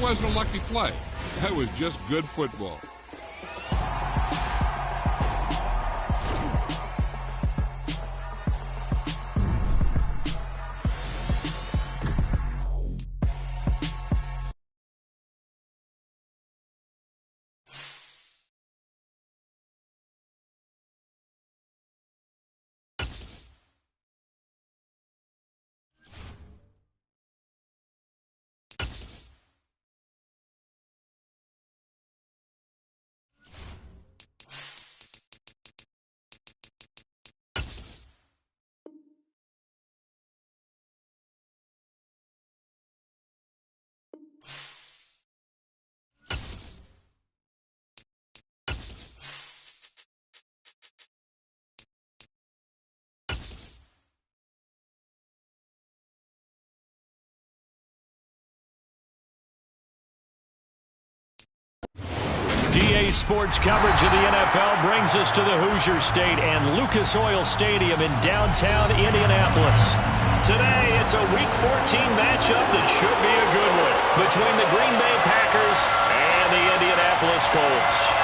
wasn't a lucky play. That was just good football. DA Sports coverage of the NFL brings us to the Hoosier State and Lucas Oil Stadium in downtown Indianapolis. Today, it's a Week 14 matchup that should be a good one between the Green Bay Packers and the Indianapolis Colts.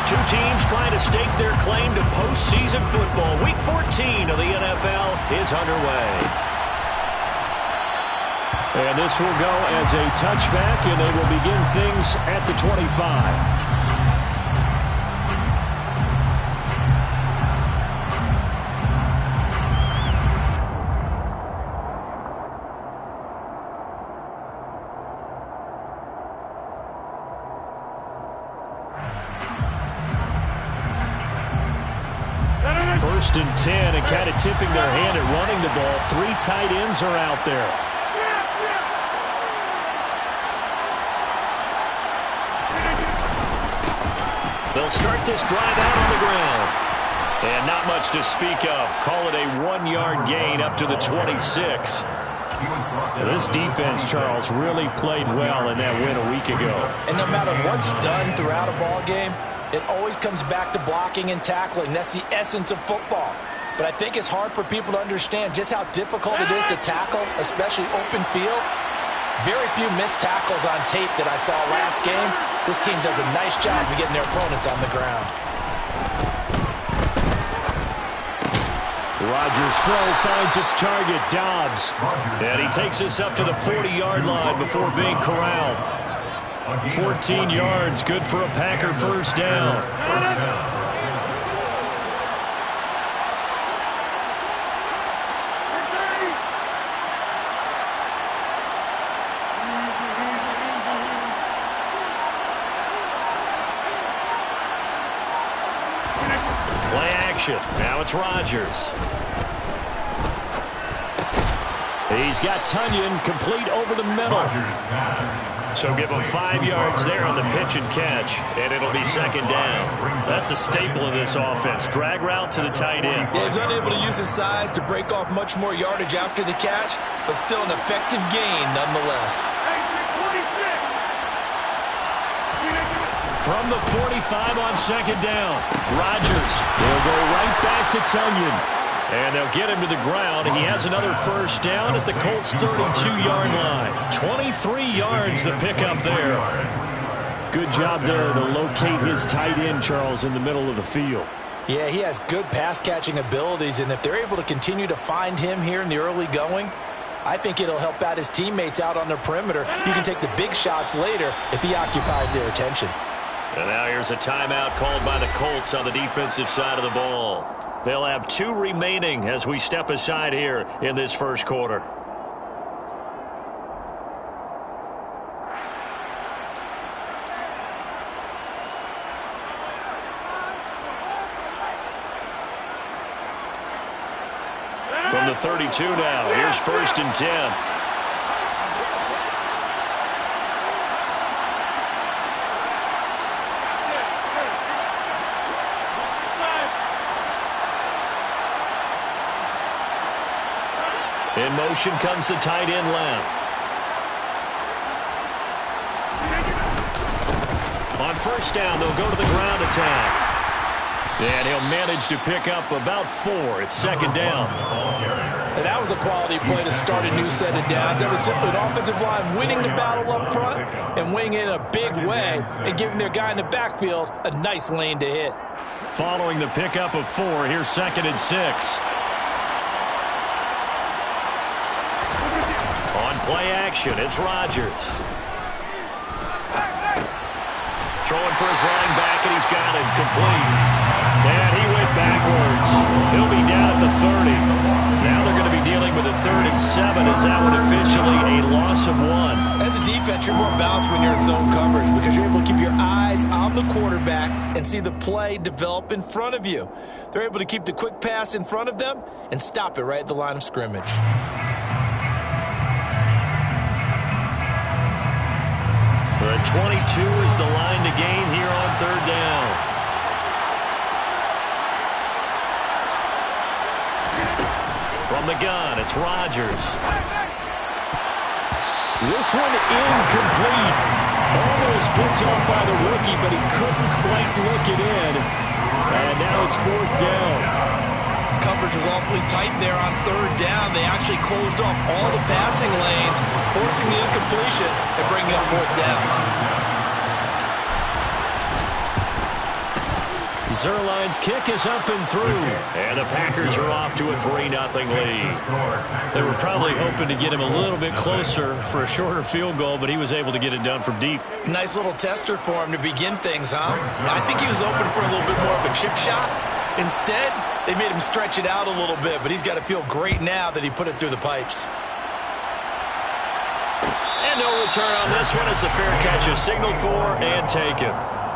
Two teams trying to stake their claim to postseason football. Week 14 of the NFL is underway. And this will go as a touchback, and they will begin things at the 25. First and 10, and kind of tipping their hand at running the ball. Three tight ends are out there. They'll start this drive out on the ground. And not much to speak of. Call it a 1-yard gain up to the 26. This defense, Charles, really played well in that win a week ago. And no matter what's done throughout a ball game, it always comes back to blocking and tackling. That's the essence of football. But I think it's hard for people to understand just how difficult it is to tackle, especially open field. Very few missed tackles on tape that I saw last game. This team does a nice job of getting their opponents on the ground. Rodgers' throw finds its target, Dobbs. And he takes us up to the 40-yard line before being corralled. 14 yards, good for a Packer first down. Play action. Now it's Rodgers. He's got Tunyon complete over the middle. So give him 5 yards there on the pitch and catch, and it'll be second down. That's a staple of this offense. Drag route to the tight end. Yeah, he's unable to use his size to break off much more yardage after the catch, but still an effective gain nonetheless. From the 45 on second down, Rodgers will go right back to Tunyon. And they'll get him to the ground. He has another first down at the Colts' 32-yard line. 23 yards the pickup there. Good job there to locate his tight end, Charles, in the middle of the field. Yeah, he has good pass-catching abilities, and if they're able to continue to find him here in the early going, I think it'll help out his teammates out on the perimeter. You can take the big shots later if he occupies their attention. And now here's a timeout called by the Colts on the defensive side of the ball. They'll have 2 remaining as we step aside here in this first quarter. From the 32 now, here's first and 10. In motion comes the tight end left. On first down, they'll go to the ground attack. And he'll manage to pick up about 4. It's second down. And that was a quality play to start a new set of downs. That was simply an offensive line winning the battle up front and winning it in a big way and giving their guy in the backfield a nice lane to hit. Following the pickup of 4, here's second and 6. On play action, it's Rodgers. Throwing for his running back, and he's got it complete. And he went backwards. He'll be down at the 30. Now they're going to be dealing with a 3rd and 7 as that one officially a loss of 1. As a defense, you're more balanced when you're in zone coverage because you're able to keep your eyes on the quarterback and see the play develop in front of you. They're able to keep the quick pass in front of them and stop it right at the line of scrimmage. The 22 is the line to gain here on 3rd down. From the gun, it's Rodgers. This one incomplete. Almost picked up by the rookie, but he couldn't quite look it in. And now it's 4th down. Coverage was awfully tight there on 3rd down. They actually closed off all the passing lanes, forcing the incompletion and bringing up 4th down. Zerline's kick is up and through, and the Packers are off to a 3-0 lead. They were probably hoping to get him a little bit closer for a shorter field goal, but he was able to get it done from deep. Nice little tester for him to begin things, huh? I think he was open for a little bit more of a chip shot. Instead, they made him stretch it out a little bit, but he's got to feel great now that he put it through the pipes. And no return on this one as the fair catch is signaled for and taken.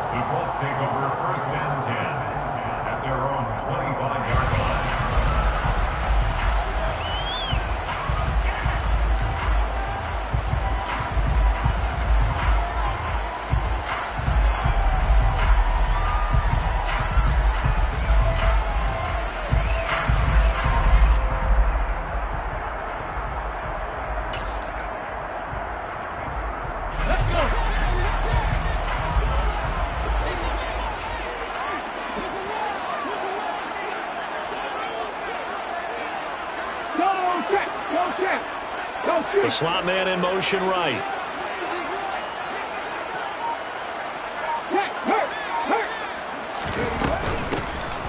The Colts take over 1st and 10 at their own 25-yard line. The slot man in motion right.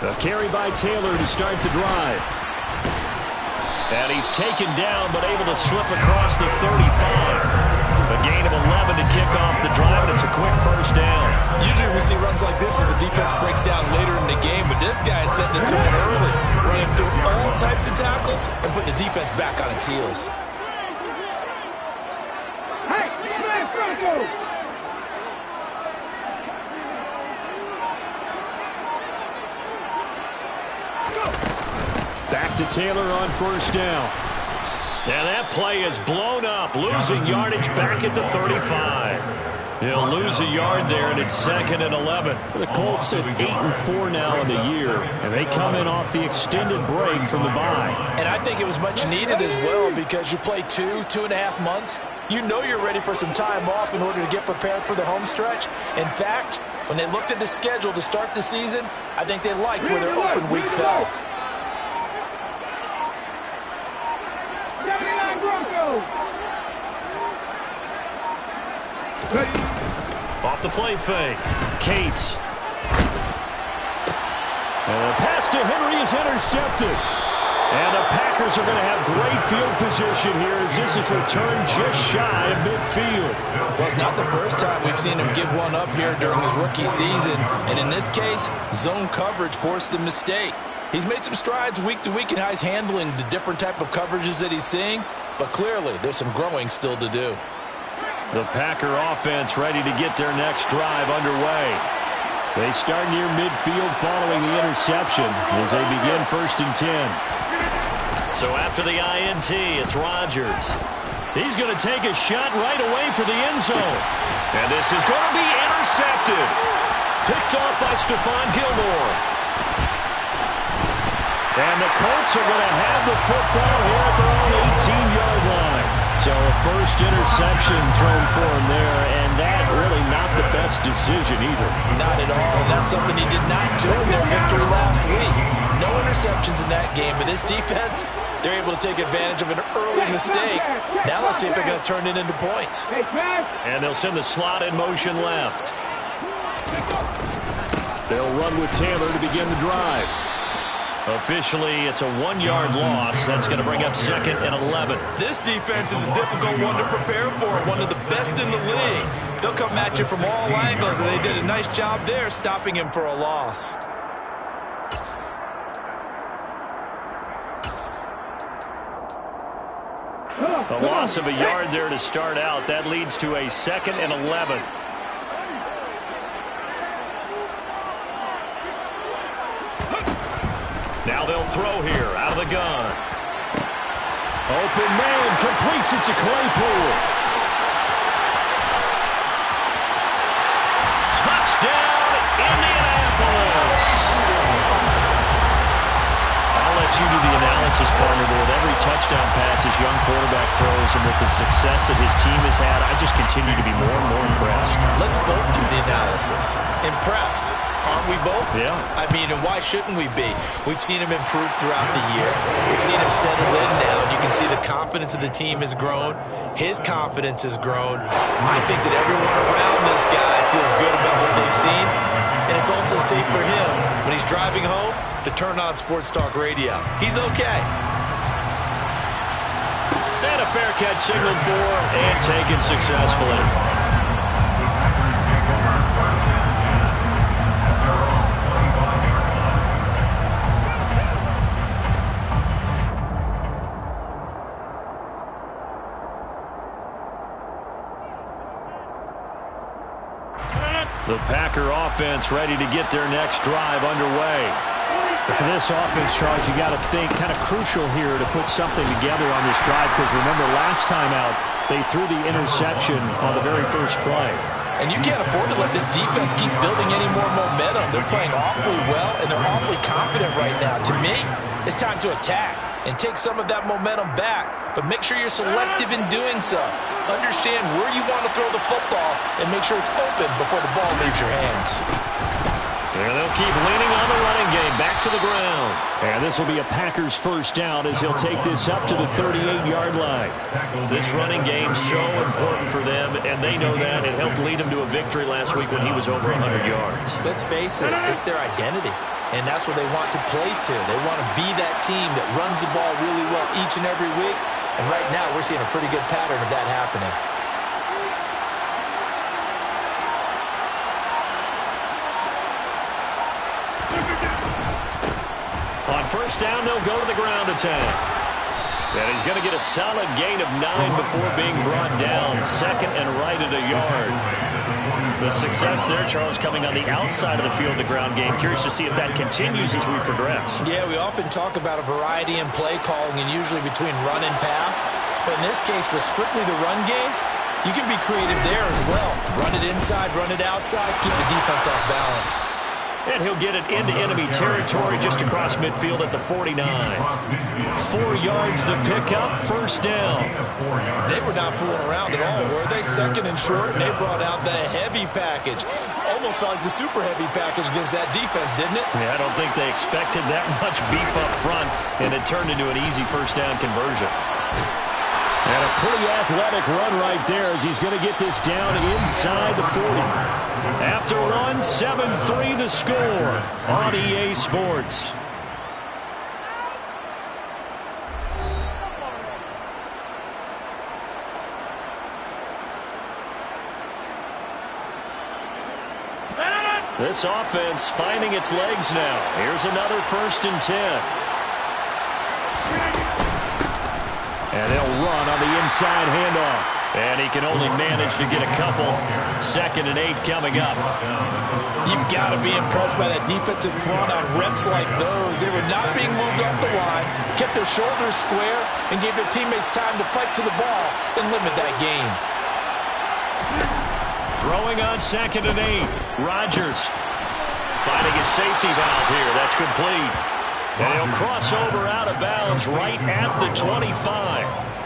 A carry by Taylor to start the drive. And he's taken down but able to slip across the 35. A gain of 11 to kick off the drive, and it's a quick 1st down. Usually we see runs like this as the defense breaks down later in the game, but this guy is setting the tone early, running through all types of tackles and putting the defense back on its heels. Back to Taylor on 1st down. And that play is blown up, losing yardage back at the 35. He'll lose a yard there, and it's 2nd and 11. The Colts at 8-4 now in the year, and they come in off the extended break from the bye. And I think it was much needed as well because you play 2.5 months. You know you're ready for some time off in order to get prepared for the home stretch. In fact, when they looked at the schedule to start the season, I think they liked where their open week fell. Off the play fake. Cates. And the pass to Henry is intercepted. And the Packers are going to have great field position here as this is returned just shy of midfield. Well, it's not the first time we've seen him give one up here during his rookie season. And in this case, zone coverage forced the mistake. He's made some strides week to week in how he's handling the different type of coverages that he's seeing. But clearly, there's some growing still to do. The Packer offense ready to get their next drive underway. They start near midfield following the interception as they begin 1st and 10. So after the INT, it's Rodgers. He's going to take a shot right away for the end zone. And this is going to be intercepted. Picked off by Stephon Gilmore. And the Colts are going to have the football here at their own 18-yard line. So a first interception thrown for him there, and that really not the best decision either. Not at all, and that's something he did not do in their victory last week. No interceptions in that game, but this defense, they're able to take advantage of an early mistake. Now let's see if they're going to turn it into points. And they'll send the slot in motion left. They'll run with Taylor to begin the drive. Officially, it's a 1-yard loss. That's going to bring up 2nd and 11. This defense is a difficult one to prepare for, one of the best in the league. They'll come at you from all angles, and they did a nice job there stopping him for a loss. A loss of a yard there to start out. That leads to a 2nd and 11. Now they'll throw here out of the gun. Open man, completes it to Claypool. Touchdown, Indianapolis. I'll let you do the analysis, partner, but with every touchdown pass his young quarterback throws and with the success that his team has had, I just continue to be more and more impressed. Let's both do the analysis. Impressed. Aren't we both? Yeah. I mean, and why shouldn't we be? We've seen him improve throughout the year. We've seen him settle in now, and you can see the confidence of the team has grown. His confidence has grown. I think that everyone around this guy feels good about what they've seen, and it's also safe for him when he's driving home to turn on Sports Talk Radio. He's okay. And a fair catch signaled for and taken successfully. The Packer offense ready to get their next drive underway. For this offense, Charles, you got to think kind of crucial here to put something together on this drive, because remember last time out they threw the interception on the very first play. And you can't afford to let this defense keep building any more momentum. They're playing awfully well, and they're awfully confident right now. To me, it's time to attack and take some of that momentum back, but make sure you're selective in doing so. Understand where you want to throw the football and make sure it's open before the ball leaves your hands. And they'll keep leaning on the running game back to the ground. And this will be a Packers first down as he'll take this up to the 38-yard line. This running game so important for them, and they know that. It helped lead them to a victory last week when he was over 100 yards. Let's face it, it's their identity, and that's what they want to play to. They want to be that team that runs the ball really well each and every week, and right now we're seeing a pretty good pattern of that happening. On first down, they'll go to the ground attack. And he's going to get a solid gain of 9 before being brought down. 2nd and right at a yard. The success there, Charles, coming on the outside of the field, the ground game. Curious to see if that continues as we progress. Yeah, we often talk about a variety in play calling and usually between run and pass. But in this case, with strictly the run game, you can be creative there as well. Run it inside, run it outside, keep the defense off balance. And he'll get it into enemy territory just across midfield at the 49. 4 yards the pickup, first down. They were not fooling around at all, were they? 2nd and short, and they brought out the heavy package. Almost felt like the super heavy package against that defense, didn't it? Yeah, I don't think they expected that much beef up front, and it turned into an easy first down conversion. And a pretty athletic run right there as he's going to get this down inside the 40. After run, 7-3 the score on EA Sports. This offense finding its legs now. Here's another 1st and 10. And they'll run on the inside handoff. And he can only manage to get a couple. 2nd and 8 coming up. You've got to be impressed by that defensive front on reps like those. They were not being moved off the line, kept their shoulders square, and gave their teammates time to fight to the ball and limit that gain. Throwing on 2nd and 8. Rodgers finding his safety valve here. That's complete. And he'll cross over out of bounds right at the 25.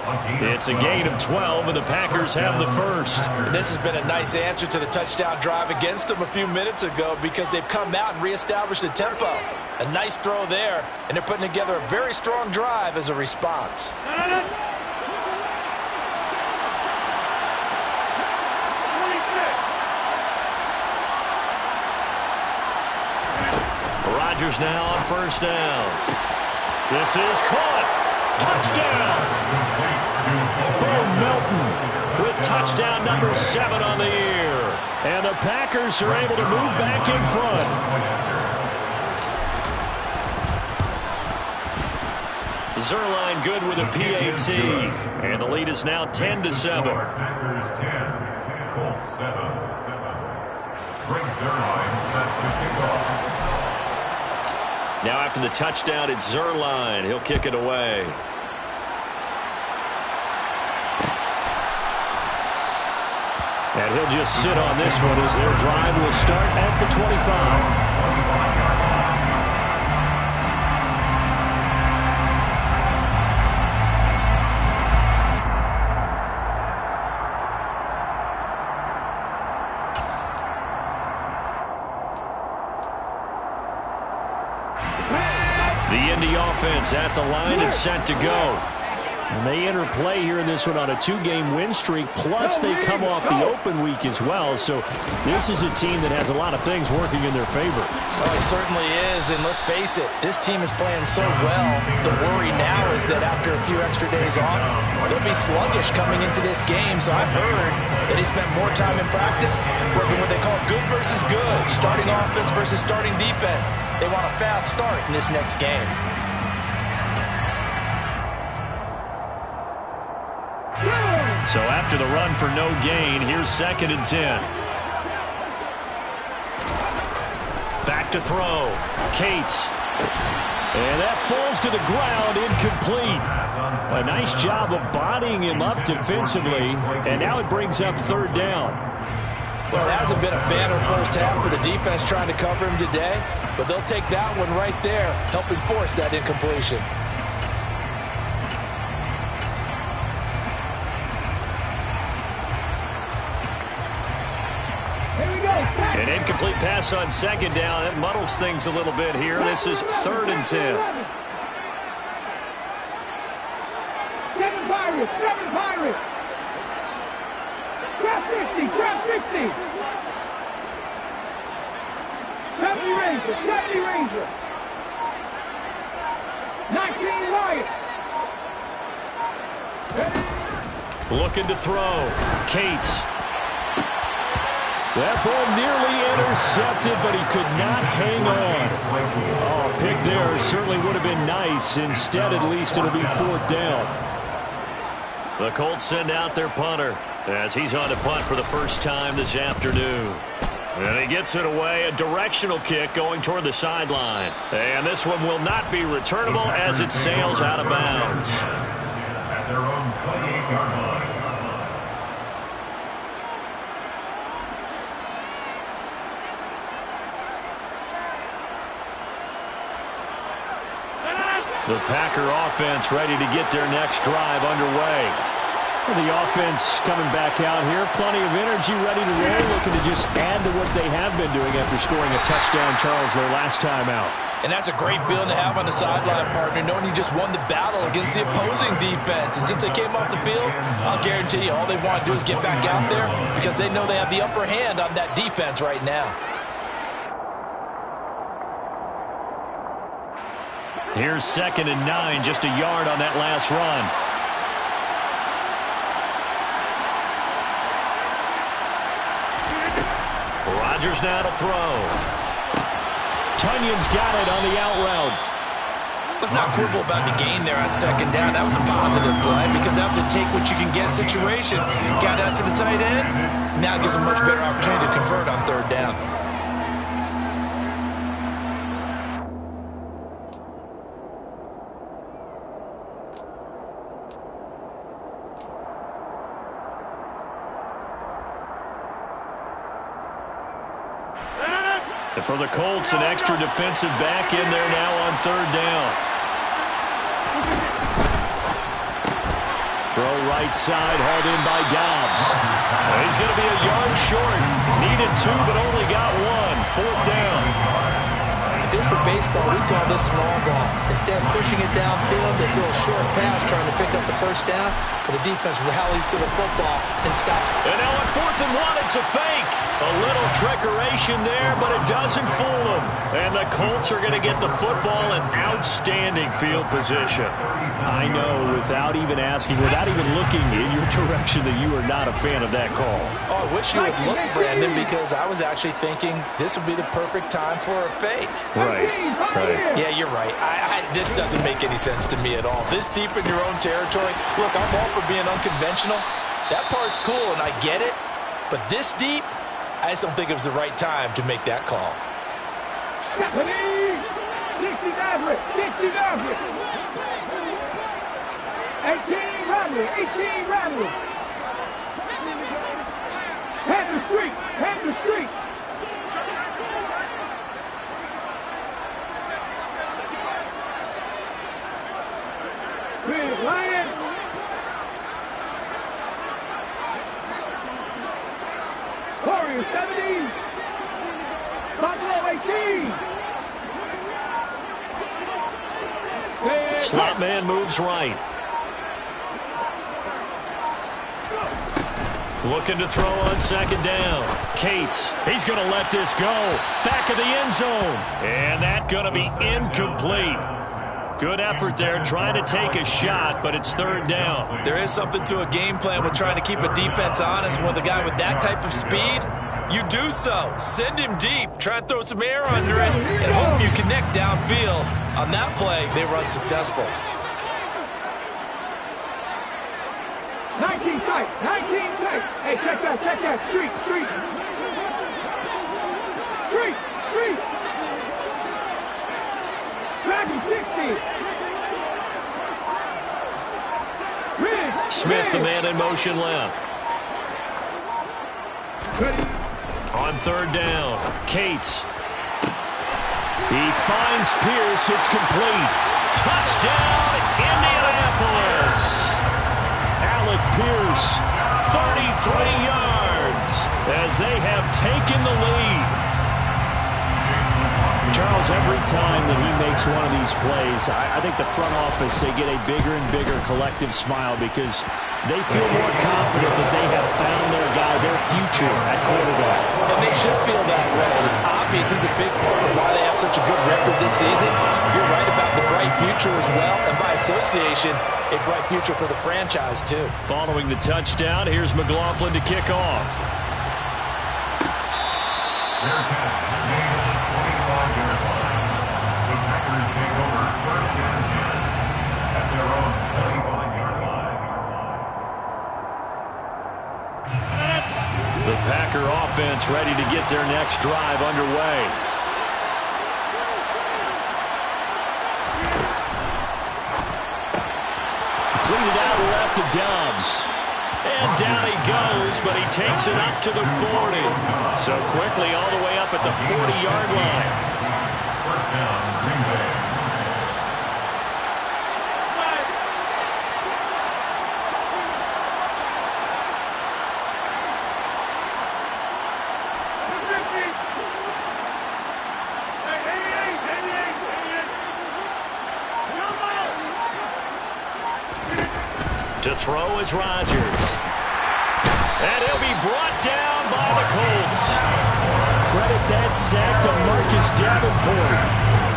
It's a gain of 12, and the Packers have the first. And this has been a nice answer to the touchdown drive against them a few minutes ago because they've come out and reestablished the tempo. A nice throw there, and they're putting together a very strong drive as a response. Rodgers now on first down. This is caught. Touchdown. Bo Melton with touchdown number 7 on the year. And the Packers are able to move back in front. Zerline good with a PAT. And the lead is now 10-7. Packers 10, Colts 7. Greg Zerline set to kick off. Now after the touchdown, it's Zerline. He'll kick it away. And he'll just sit on this one as their drive will start at the 25. The Indy offense at the line and set to go. And they enter play here in this one on a 2-game win streak, plus they come off the open week as well. So this is a team that has a lot of things working in their favor. Oh, it certainly is, and let's face it, this team is playing so well. The worry now is that after a few extra days off, they'll be sluggish coming into this game. So I've heard that he spent more time in practice working what they call good versus good, starting offense versus starting defense. They want a fast start in this next game. So after the run for no gain, here's 2nd and 10. Back to throw. Cates. And that falls to the ground, incomplete. A nice job of bodying him up defensively, and now it brings up 3rd down. Well, it hasn't been a banner first half for the defense trying to cover him today, but they'll take that one right there, helping force that incompletion. An incomplete pass on 2nd down. That muddles things a little bit here. This is 3rd and 10. 7 Pirates, 7 Pirates. Trap 50, trap 50. 70 Rangers, 70 Rangers. 19 Lions. Looking to throw. Cates. That ball nearly intercepted, but he could not hang on. Oh, pick there certainly would have been nice. Instead, at least, it'll be 4th down. The Colts send out their punter as he's on to punt for the first time this afternoon. And he gets it away, a directional kick going toward the sideline. And this one will not be returnable as it sails out of bounds. At their own 28-yard line. The Packer offense ready to get their next drive underway. Well, the offense coming back out here. Plenty of energy, ready to roll, looking to just add to what they have been doing after scoring a touchdown, Charles, their last time out. And that's a great feeling to have on the sideline, partner, knowing you just won the battle against the opposing defense. And since they came off the field, I'll guarantee you all they want to do is get back out there because they know they have the upper hand on that defense right now. Here's 2nd and 9, just a yard on that last run. Rodgers now to throw. Tunyon's got it on the out route. Let's not quibble about the gain there on 2nd down. That was a positive play because that was a take-what-you-can-get situation. Got out to the tight end. Now gives a much better opportunity to convert on 3rd down. And for the Colts, an extra defensive back in there now on 3rd down. Throw right side, hauled in by Dobbs. He's going to be a yard short. Needed 2, but only got 1. 4th down. If this were baseball, we'd call this small ball. Instead of pushing it downfield, they throw a short pass trying to pick up the first down, but the defense rallies to the football and stops. And now on 4th and 1, it's a fake. A little trickeration there, but it doesn't fool them. And the Colts are going to get the football in outstanding field position. I know, without even asking, without even looking in your direction, that you are not a fan of that call. Oh, I wish you would look, Brandon, because I was actually thinking this would be the perfect time for a fake. Right. Yeah, you're right. This doesn't make any sense to me at all. This deep in your own territory. Look, I'm all for being unconventional. That part's cool, and I get it. But this deep, I just don't think it was the right time to make that call. 60 Maverick, 60 Maverick. 18 Rattler, 18 Rattler. Head the street, head the street. Big Lion. Warrior 70. Buffalo 18. Slot man moves right. Looking to throw on 2nd down. Cates, he's going to let this go. Back of the end zone. And that's going to be incomplete. Good effort there, trying to take a shot, but it's 3rd down. There is something to a game plan with trying to keep a defense honest. With a guy with that type of speed, you do so. Send him deep. Try and throw some air under it and hope you connect downfield. On that play, they were unsuccessful. 19 tight, 19 tight. Hey, check that. Street. Dragon 60. Smith, the man in motion left. Ready. On 3rd down, Cates. He finds Pierce. It's complete. Touchdown, Indianapolis. Alec Pierce, 33 yards as they have taken the lead. Charles, every time that he makes one of these plays, I think the front office, they get a bigger and bigger collective smile because they feel more confident that they have found their guy, their future at quarterback. And they should feel that way. It's obvious he's a big part of why they have such a good record this season. You're right about the bright future as well, and by association, a bright future for the franchise too. Following the touchdown, here's McLaughlin to kick off. Fair catch made at the 25-yard line. The Packers take over 1st and 10 at their own 25-yard line. The Packer offense ready to get their next drive underway. Completed out left to Dobbs. And down he goes, but he takes it up to the 40. So quickly all the way up at the 40-yard line. 1st down, Green Bay. To throw is Rodgers. And he'll be brought down by the Colts. Credit that sack to Marcus Davenport.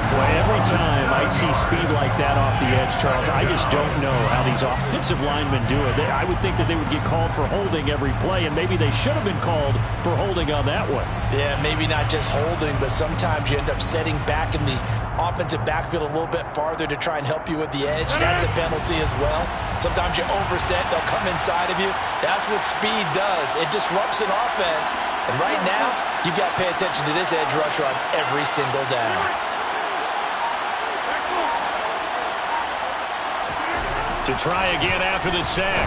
Boy, every time I see speed like that off the edge, Charles, I just don't know how these offensive linemen do it. I would think that they would get called for holding every play, and maybe they should have been called for holding on that one. Yeah, maybe not just holding, but sometimes you end up setting back in the offensive backfield a little bit farther to try and help you with the edge. That's a penalty as well. Sometimes you overset, they'll come inside of you. That's what speed does. It disrupts an offense. And right now, you've got to pay attention to this edge rusher on every single down. To try again after the sack.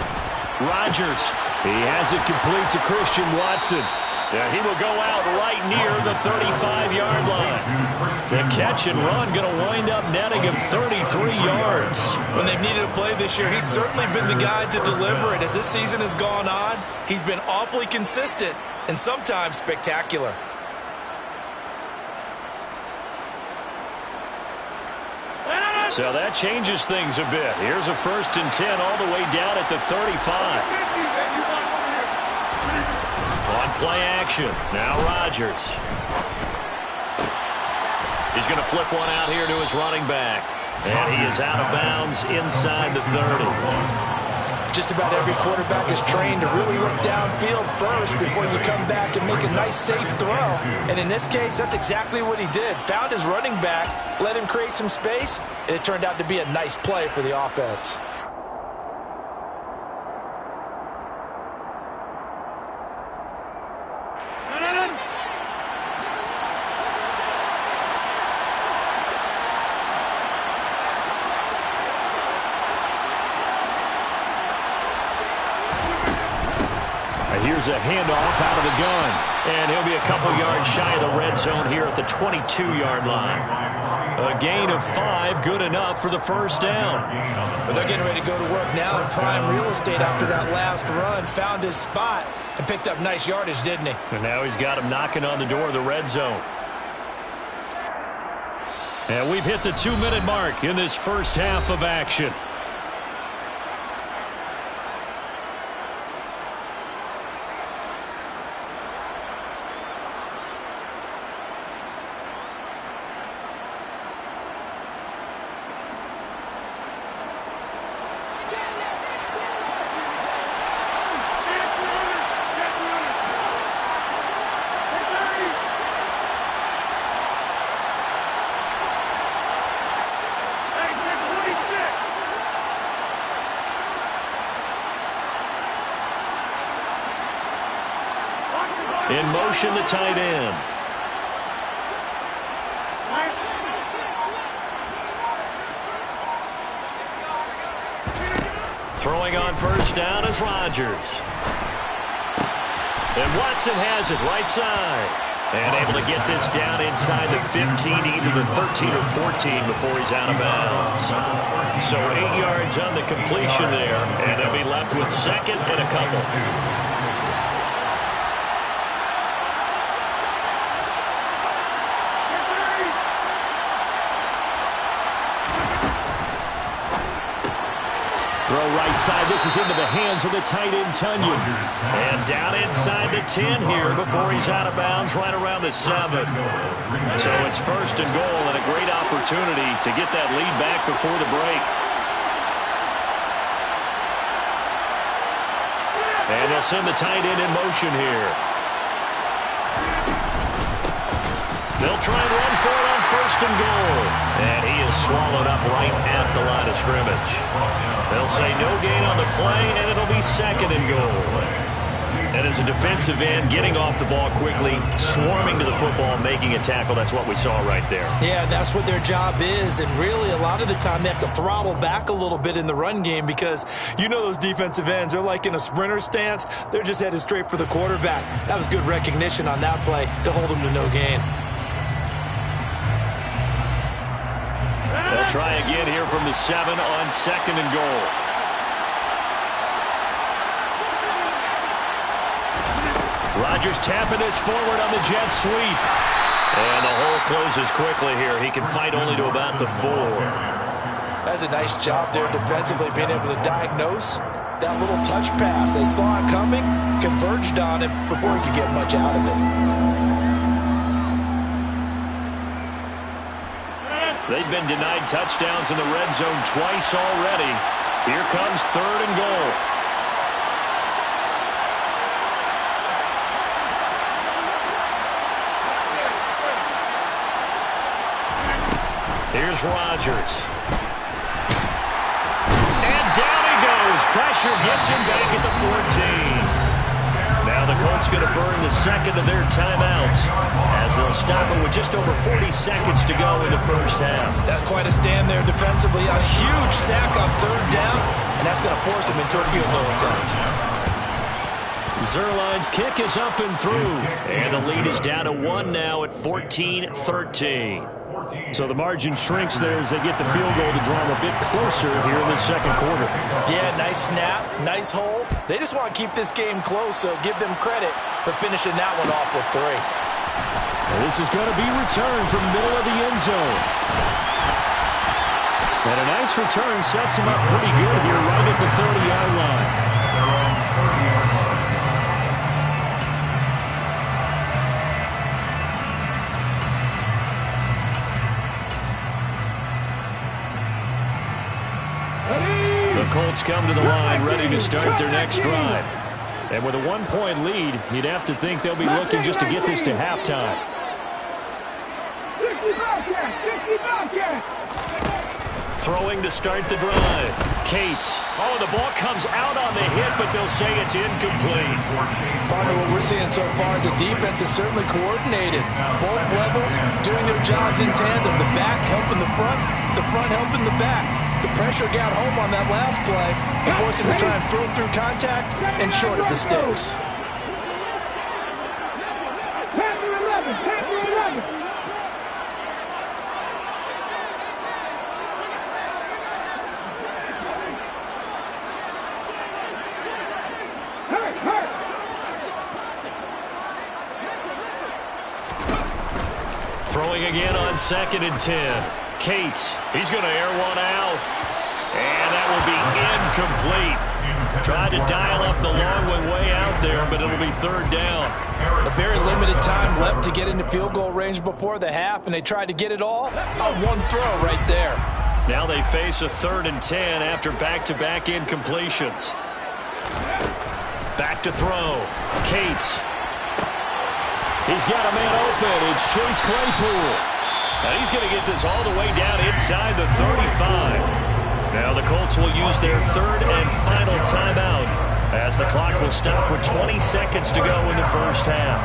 Rodgers. He has it complete to Christian Watson. Yeah, he will go out right near the 35-yard line. The catch and run going to wind up netting him 33 yards. When they've needed a play this year, he's certainly been the guy to deliver it. As this season has gone on, he's been awfully consistent and sometimes spectacular. So that changes things a bit. Here's a 1st and 10 all the way down at the 35. On play action. Now Rodgers. He's going to flip one out here to his running back. And he is out of bounds inside the 30. Just about every quarterback is trained to really look downfield first before you come back and make a nice, safe throw. And in this case, that's exactly what he did. Found his running back, let him create some space, and it turned out to be a nice play for the offense. Here's a handoff out of the gun. And he'll be a couple yards shy of the red zone here at the 22-yard line. A gain of 5, good enough for the 1st down. But they're getting ready to go to work now in prime real estate after that last run. Found his spot and picked up nice yardage, didn't he? And now he's got him knocking on the door of the red zone. And we've hit the 2-minute mark in this first half of action. In motion, the tight end. Throwing on 1st down is Rodgers. And Watson has it right side. And able to get this down inside the 15, either the 13 or 14 before he's out of bounds. So 8 yards on the completion there. And they'll be left with 2nd and a couple. Throw right side. This is into the hands of the tight end, Tunyon. And down inside the 10 here before he's out of bounds right around the 7. So it's 1st and goal and a great opportunity to get that lead back before the break. And they'll send the tight end in motion here. They'll try and run for it on 1st and goal. And he is swallowed up right at the line of scrimmage. They'll say no gain on the play, and it'll be 2nd and goal. And as a defensive end, getting off the ball quickly, swarming to the football, making a tackle, that's what we saw right there. Yeah, that's what their job is. And really, a lot of the time, they have to throttle back a little bit in the run game because you know those defensive ends, they're like in a sprinter stance. They're just headed straight for the quarterback. That was good recognition on that play to hold them to no gain. They'll try again here from the 7 on 2nd and goal. Rodgers tapping this forward on the jet sweep. And the hole closes quickly here. He can fight only to about the 4. That's a nice job there defensively, being able to diagnose that little touch pass. They saw it coming, converged on it before he could get much out of it. They've been denied touchdowns in the red zone twice already. Here comes 3rd and goal. Here's Rodgers. And down he goes. Pressure gets him back at the 14. Now the Colts going to burn the 2nd of their timeouts as they'll stop him with just over 40 seconds to go in the first half. That's quite a stand there defensively. A huge sack on 3rd down, and that's going to force him into a field goal attempt. Zerline's kick is up and through. And the lead is down to 1 now at 14-13. So the margin shrinks there as they get the field goal to draw them a bit closer here in the second quarter. Yeah, nice snap, nice hold. They just want to keep this game close, so give them credit for finishing that one off with 3. This is going to be returned from middle of the end zone. And a nice return sets him up pretty good here right at the 30-yard line. The Colts come to the line ready to start their next drive. And with a 1-point lead, you'd have to think they'll be looking just to get this to halftime. 60 Bobcats! Throwing to start the drive. Cates. Oh, the ball comes out on the hit, but they'll say it's incomplete. Partner, what we're seeing so far is the defense is certainly coordinated. Both levels doing their jobs in tandem. The back helping the front helping the back. The pressure got home on that last play and forced him to try and throw through contact and short of the sticks. Panther 11! Panther 11! Throwing again on 2nd and 10. Cates, he's going to air one out. And that will be incomplete. Tried to dial up the long one way out there, but it'll be 3rd down. A very limited time left to get into field goal range before the half, and they tried to get it all on one throw right there. Now they face a 3rd and 10 after back-to-back incompletions. Back to throw. Cates. He's got a man open. It's Chase Claypool. And he's going to get this all the way down inside the 35. Now the Colts will use their 3rd and final timeout as the clock will stop with 20 seconds to go in the first half.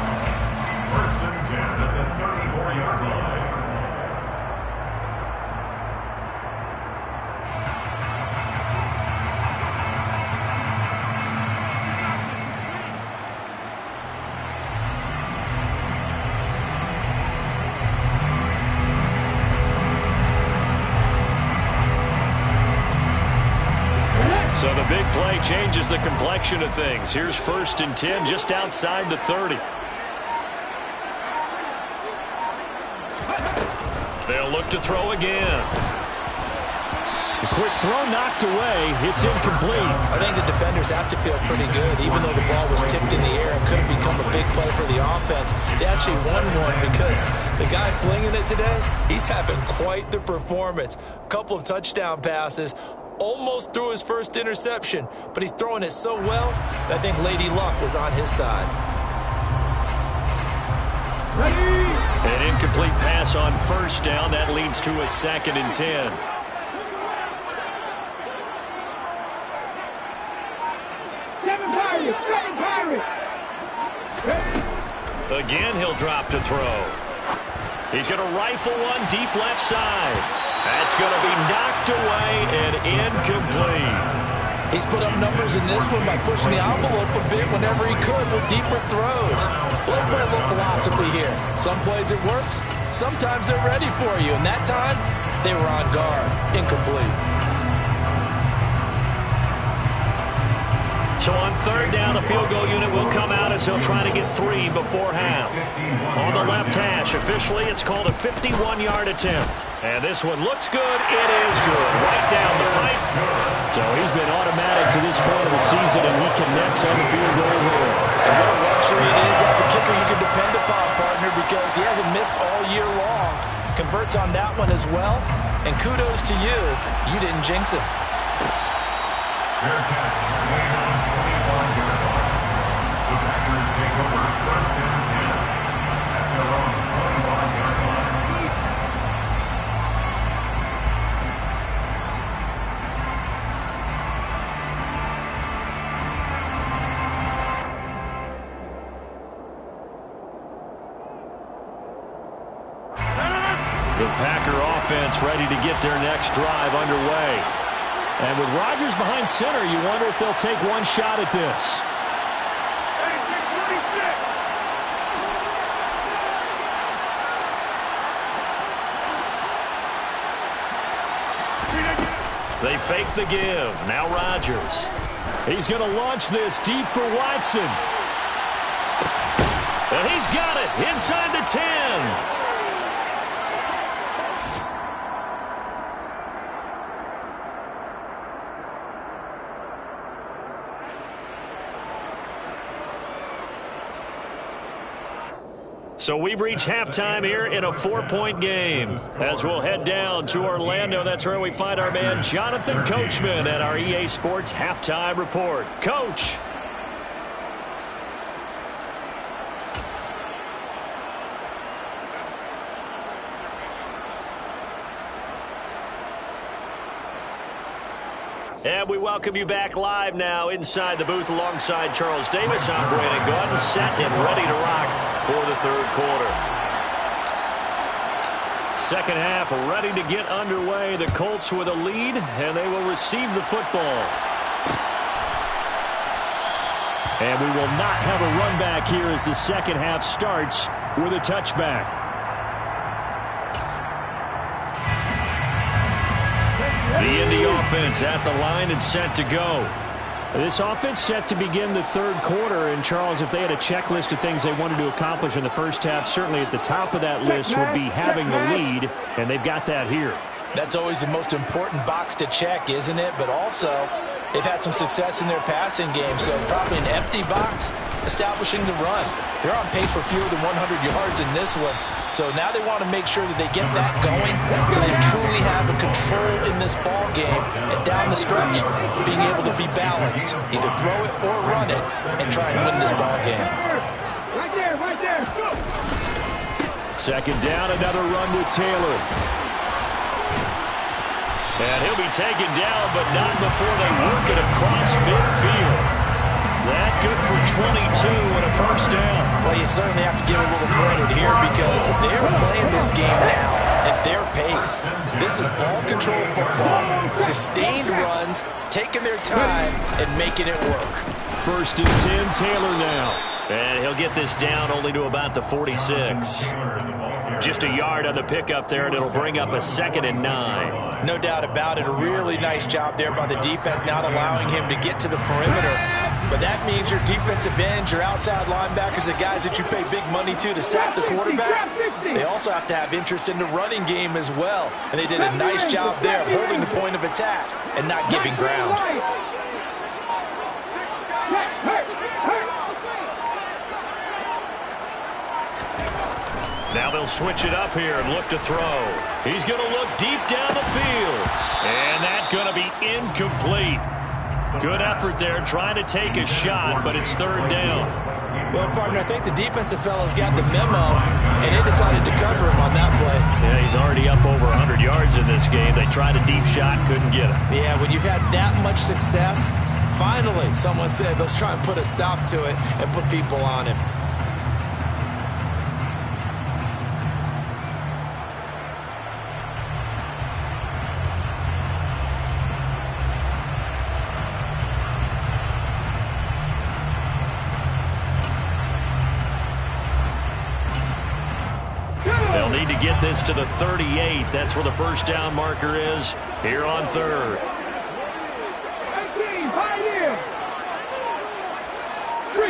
1st and 10 at the 34-yard line. So the big play changes the complexion of things. Here's 1st and 10 just outside the 30. They'll look to throw again. The quick throw knocked away. It's incomplete. I think the defenders have to feel pretty good. Even though the ball was tipped in the air and could have become a big play for the offense, they actually won one because the guy flinging it today, he's having quite the performance. A couple of touchdown passes. Almost threw his first interception, but he's throwing it so well that I think Lady Luck was on his side. An incomplete pass on 1st down. That leads to a 2nd and 10. Seven Pirates! Again, he'll drop to throw. He's going to rifle one deep left side. That's going to be knocked away and incomplete. He's put up numbers in this one by pushing the envelope a bit whenever he could with deeper throws. Let's play a little philosophy here. Some plays it works, sometimes they're ready for you, and that time they were on guard. Incomplete. So on 3rd down, the field goal unit will come out as he'll try to get 3 before half. On the left hash, officially it's called a 51-yard attempt. And this one looks good. It is good. Right down the pipe. So he's been automatic to this point of the season, and he connects on the field goal here. And what a luxury it is to have a kicker you can depend upon, partner, because he hasn't missed all year long. Converts on that one as well. And kudos to you. You didn't jinx him. Fair catch made on 25-yard line. The Packers take over 1st and 10 at their own 25-yard line. The Packer offense ready to get their next drive underway. And with Rodgers behind center, you wonder if they'll take one shot at this. They fake the give. Now Rodgers. He's going to launch this deep for Watson. And he's got it inside the 10. So we've reached halftime here in a 4-point game. As we'll head down to Orlando, that's where we find our man Jonathan Coachman at our EA Sports Halftime Report. Coach. And we welcome you back live now inside the booth alongside Charles Davis. I'm Brandon Gordon, set and ready to rock for the third quarter. Second half ready to get underway. The Colts with a lead, and they will receive the football. And we will not have a run back here as the second half starts with a touchback. The Indy offense at the line and set to go. This offense set to begin the third quarter. And, Charles, if they had a checklist of things they wanted to accomplish in the first half, certainly at the top of that list would be having the lead, and they've got that here. That's always the most important box to check, isn't it? But also, they've had some success in their passing game, so probably an empty box establishing the run. They're on pace for fewer than 100 yards in this one. So now they want to make sure that they get that going so they truly have a control in this ball game. And down the stretch, being able to be balanced. Either throw it or run it and try and win this ball game. Right there, right there. Go. Second down, another run with Taylor. And he'll be taken down, but not before they work it across midfield. That good for 22 and a first down. Well, you certainly have to give a little credit here because they're playing this game now at their pace. This is ball control football. Sustained runs, taking their time, and making it work. First and 10, Taylor now. And he'll get this down only to about the 46. Just a yard on the pickup there, and it'll bring up a 2nd and 9. No doubt about it. A really nice job there by the defense, not allowing him to get to the perimeter. But that means your defensive ends, your outside linebackers, the guys that you pay big money to sack the quarterback, they also have to have interest in the running game as well. And they did a nice job there of holding the point of attack and not giving ground. Now they'll switch it up here and look to throw. He's going to look deep down the field. And that's going to be incomplete. Good effort there trying to take a shot, but it's third down. Well, partner, I think the defensive fellas got the memo, and they decided to cover him on that play. Yeah, he's already up over 100 yards in this game. They tried a deep shot, couldn't get it. Yeah, when you've had that much success, finally someone said, let's try and put a stop to it and put people on him. They'll need to get this to the 38. That's where the first down marker is here on third. 18, pioneer. 3.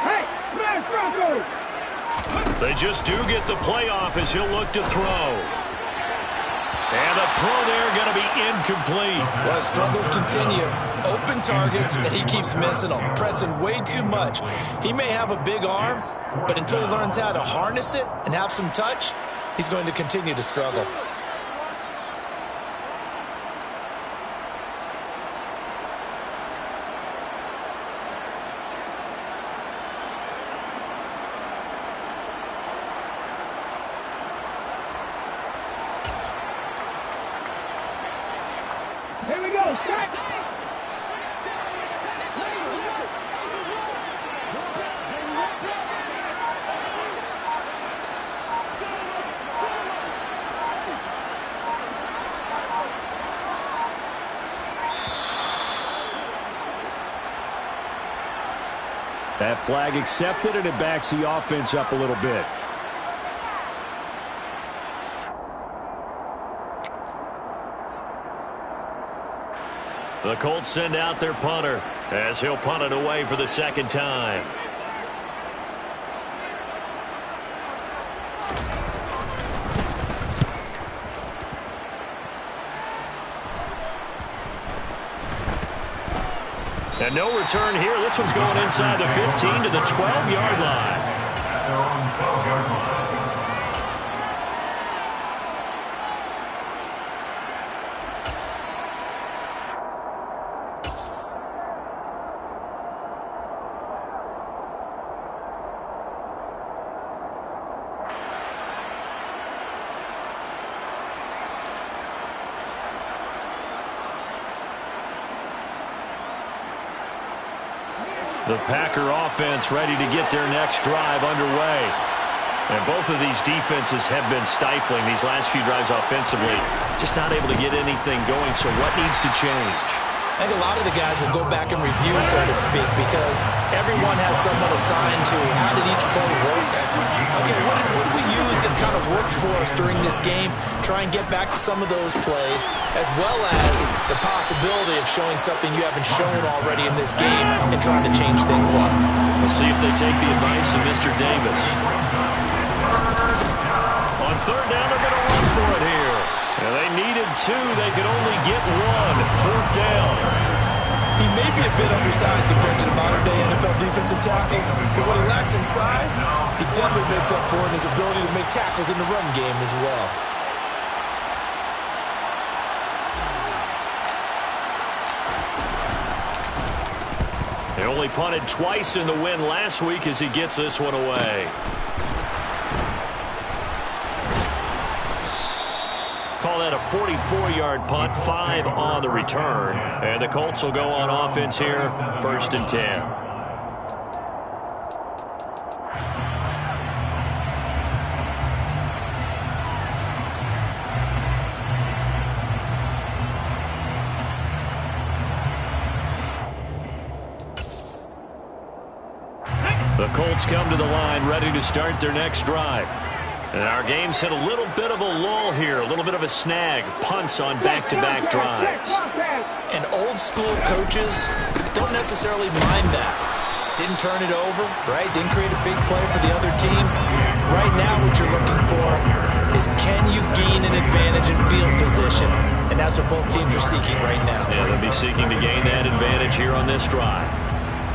Hey, smash Bronco. They just do get the playoff as he'll look to throw. And the throw there going to be incomplete. Well, struggles continue. Open targets, and he keeps missing them, pressing way too much. He may have a big arm, but until he learns how to harness it and have some touch, he's going to continue to struggle. Here we go, strike. That flag accepted, and it backs the offense up a little bit. The Colts send out their punter as he'll punt it away for the second time. And no return here. This one's going inside the 15 to the 12-yard line. At their own 12-yard line. The Packer offense ready to get their next drive underway. And both of these defenses have been stifling these last few drives offensively. Just not able to get anything going, so what needs to change? I think a lot of the guys will go back and review, so to speak, because everyone has someone assigned to how did each play work. Okay, what did we use that kind of worked for us during this game? Try and get back to some of those plays, as well as the possibility of showing something you haven't shown already in this game and trying to change things up. We'll see if they take the advice of Mr. Davis. On third down, they're going to run for it here. And they needed two. They could only get one. Fourth down. He may be a bit undersized compared to the modern-day NFL defensive tackle, but what he lacks in size, he definitely makes up for in his ability to make tackles in the run game as well. They only punted twice in the win last week as he gets this one away. Call that a 44-yard punt, 5 on the return. And the Colts will go on offense here, 1st and 10. The Colts come to the line ready to start their next drive. And our game's hit a little bit of a lull here, a little bit of a snag. Punts on back-to-back drives. And old-school coaches don't necessarily mind that. Didn't turn it over, right? Didn't create a big play for the other team. Right now what you're looking for is can you gain an advantage in field position? And that's what both teams are seeking right now. Yeah, they'll be seeking to gain that advantage here on this drive.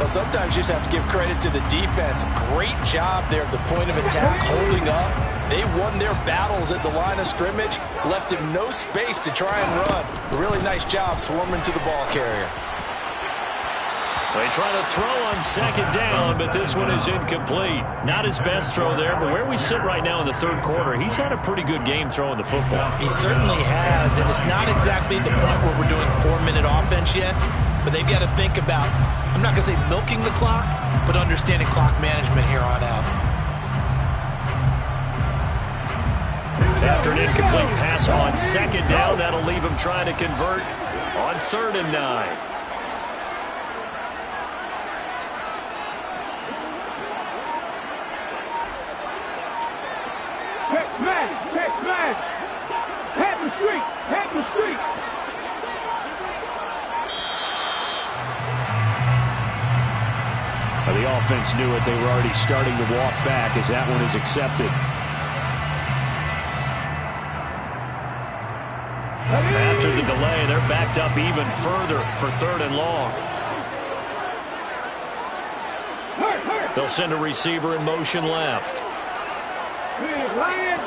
Well, sometimes you just have to give credit to the defense. Great job there at the point of attack, holding up. They won their battles at the line of scrimmage, left him no space to try and run. A really nice job swarming to the ball carrier. They try to throw on second down, but this one is incomplete. Not his best throw there, but where we sit right now in the third quarter, he's had a pretty good game throwing the football. He certainly has, and it's not exactly the point where we're doing 4-minute offense yet, but they've got to think about, I'm not going to say milking the clock, but understanding clock management here on out. After an incomplete pass on second down, that'll leave him trying to convert on 3rd and 9. Check smash. Head the street. The offense knew it. They were already starting to walk back as that one is accepted. After the delay, they're backed up even further for 3rd and long. They'll send a receiver in motion left. Ryan.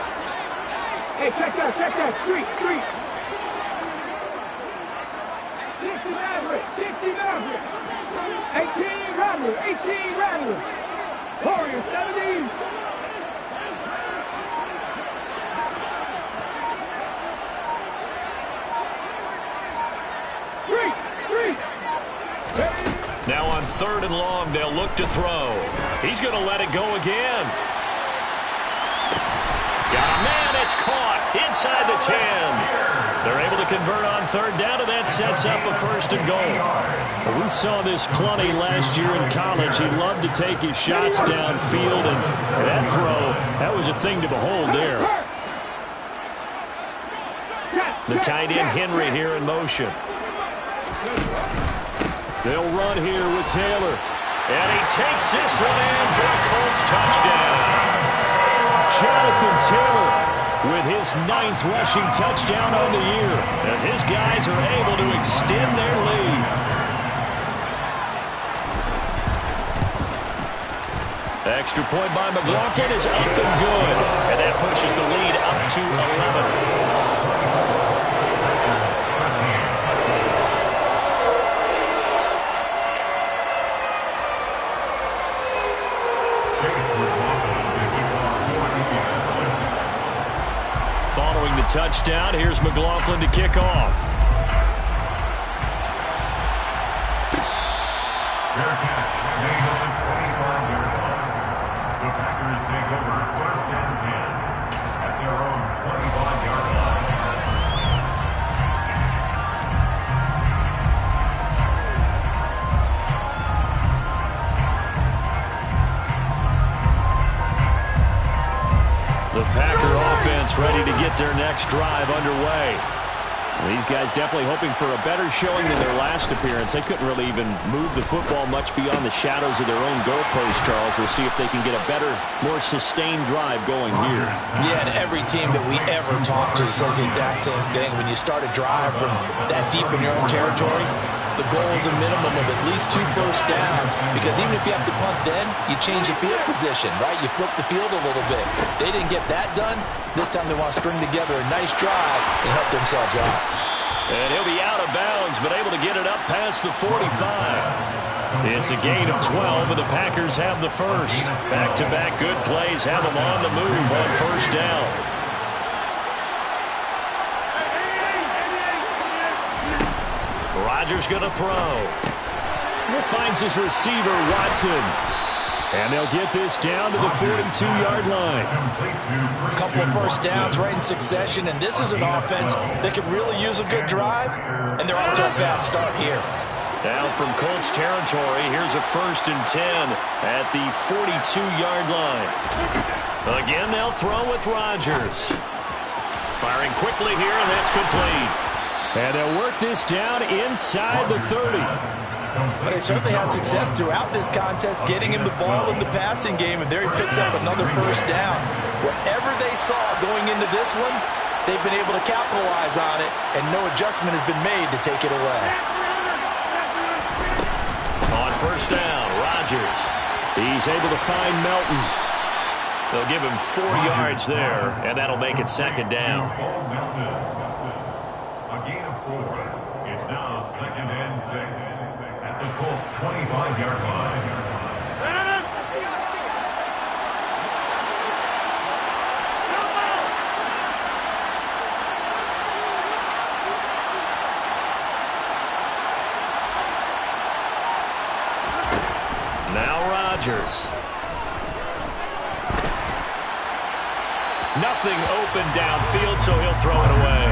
Hey, check that. Street. 60 Maverick. 18 Rattler. Warrior 70. Street. Now on 3rd and long, they'll look to throw. He's going to let it go again. Got a man, it's caught inside the 10. They're able to convert on 3rd down, and that sets up a 1st and goal. Well, we saw this plenty last year in college. He loved to take his shots downfield, and that throw, that was a thing to behold there. The tight end Henry here in motion. They'll run here with Taylor. And he takes this one in for a Colts touchdown. Jonathan Taylor with his 9th rushing touchdown on the year as his guys are able to extend their lead. Extra point by McLaughlin is up and good. And that pushes the lead up to 11. Following the touchdown, here's McLaughlin to kick off. Fair catch made on the 25-yard line. The Packers take over 1st and 10 at their own 25-yard line. The Packer offense ready to get their next drive underway. These guys definitely hoping for a better showing than their last appearance. They couldn't really even move the football much beyond the shadows of their own goalpost, Charles. We'll see if they can get a better, more sustained drive going here. Yeah, and every team that we ever talk to says the exact same thing. When you start a drive from that deep in your own territory, the goal is a minimum of at least 2 first downs, because even if you have to punt then, you change the field position, right? You flip the field a little bit. They didn't get that done. This time they want to string together a nice drive and help themselves out. And he'll be out of bounds, but able to get it up past the 45. It's a gain of 12, and the Packers have the first. Back-to-back good plays have them on the move on 1st down. Rodgers going to throw. He finds his receiver, Watson. And they'll get this down to the 42-yard line. A couple of first downs right in succession, and this is an offense that could really use a good drive, and they're off to a fast start here. Down from Colts territory, here's a 1st and 10 at the 42-yard line. Again, they'll throw with Rodgers. Firing quickly here, and that's complete. And they'll work this down inside the 30. They certainly had success throughout this contest, getting him the ball in the passing game, and there he picks up another first down. Whatever they saw going into this one, they've been able to capitalize on it, and no adjustment has been made to take it away. On 1st down, Rodgers. He's able to find Melton. They'll give him 4 yards there, and that'll make it 2nd down. A gain of 4. It's now 2nd and 6 at the Colts 25-yard line. Now Rodgers. Nothing open downfield, so he'll throw it away.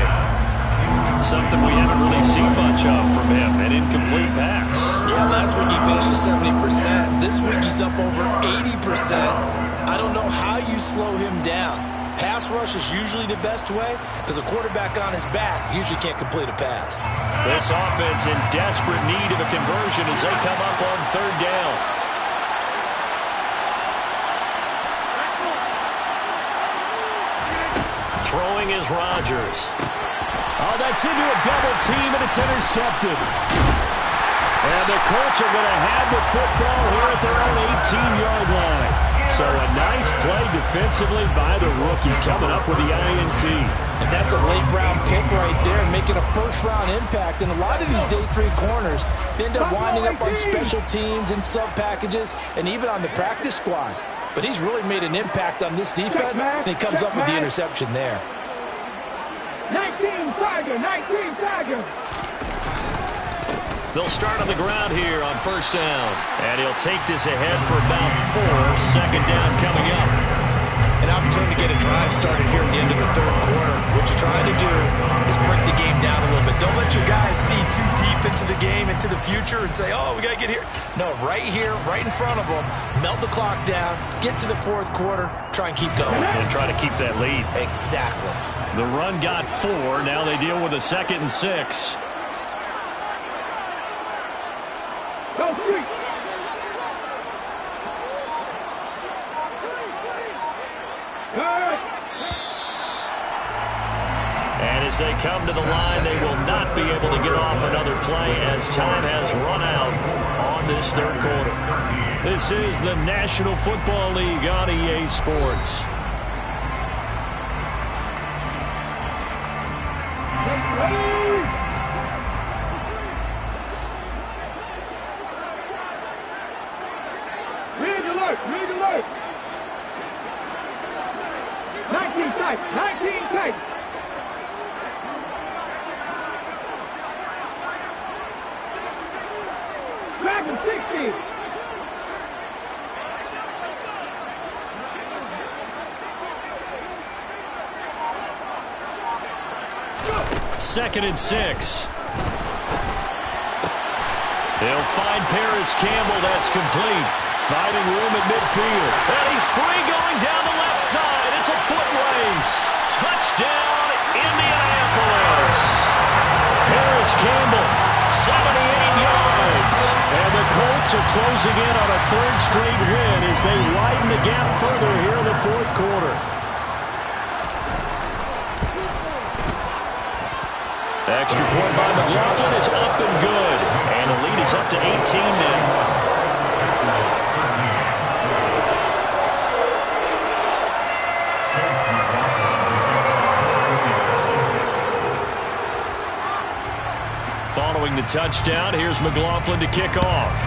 Something we haven't really seen much of from him, an incomplete pass. Yeah, last week he finished at 70%. This week he's up over 80%. I don't know how you slow him down. Pass rush is usually the best way, because a quarterback on his back usually can't complete a pass. This offense in desperate need of a conversion as they come up on 3rd down. Throwing is Rodgers. Oh, that's into a double team, and it's intercepted. And the Colts are going to have the football here at their own 18-yard line. So a nice play defensively by the rookie, coming up with the INT. And that's a late-round pick right there, making a first-round impact. And a lot of these day 3 corners, they end up winding up on special teams and sub-packages and even on the practice squad. But he's really made an impact on this defense, and he comes up with the interception there. 19 Tiger, 19 Tiger. They'll start on the ground here on 1st down. And he'll take this ahead for about 4. 2nd down coming up. An opportunity to get a drive started here at the end of the 3rd quarter. What you're trying to do is break the game down a little bit. Don't let your guys see too deep into the game, into the future, and say, oh, we got to get here. No, right here, right in front of them, melt the clock down, get to the 4th quarter, try and keep going. And try to keep that lead. Exactly. The run got 4. Now they deal with a 2nd and 6. And as they come to the line, they will not be able to get off another play as time has run out on this third quarter. This is the National Football League on EA Sports. Red alert! Red alert! 19 tight! 19 tight! Back him 60! Second and 6. They'll find Paris Campbell. That's complete. Finding room at midfield. And he's free going down the left side. It's a foot race. Touchdown, Indianapolis. Paris Campbell, 78 yards. And the Colts are closing in on a third straight win as they widen the gap further here in the fourth quarter. Extra point by McLaughlin is up and good. And the lead is up to 18 now. Following the touchdown, here's McLaughlin to kick off.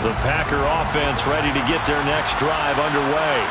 The Packer offense ready to get their next drive underway.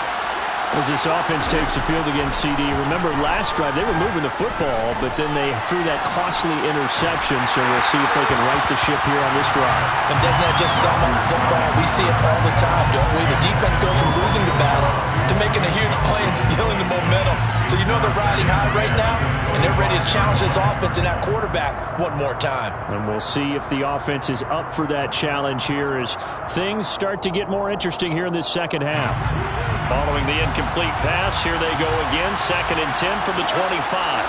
As this offense takes the field against CD, remember last drive they were moving the football, but then they threw that costly interception, so we'll see if they can right the ship here on this drive. And doesn't that just sum up football? We see it all the time, don't we? The defense goes from losing the battle to making a huge play and stealing the momentum. So you know they're riding high right now, and they're ready to challenge this offense and that quarterback one more time. And we'll see if the offense is up for that challenge here as things start to get more interesting here in this second half. Following the incomplete pass, here they go again. Second and 10 from the 25.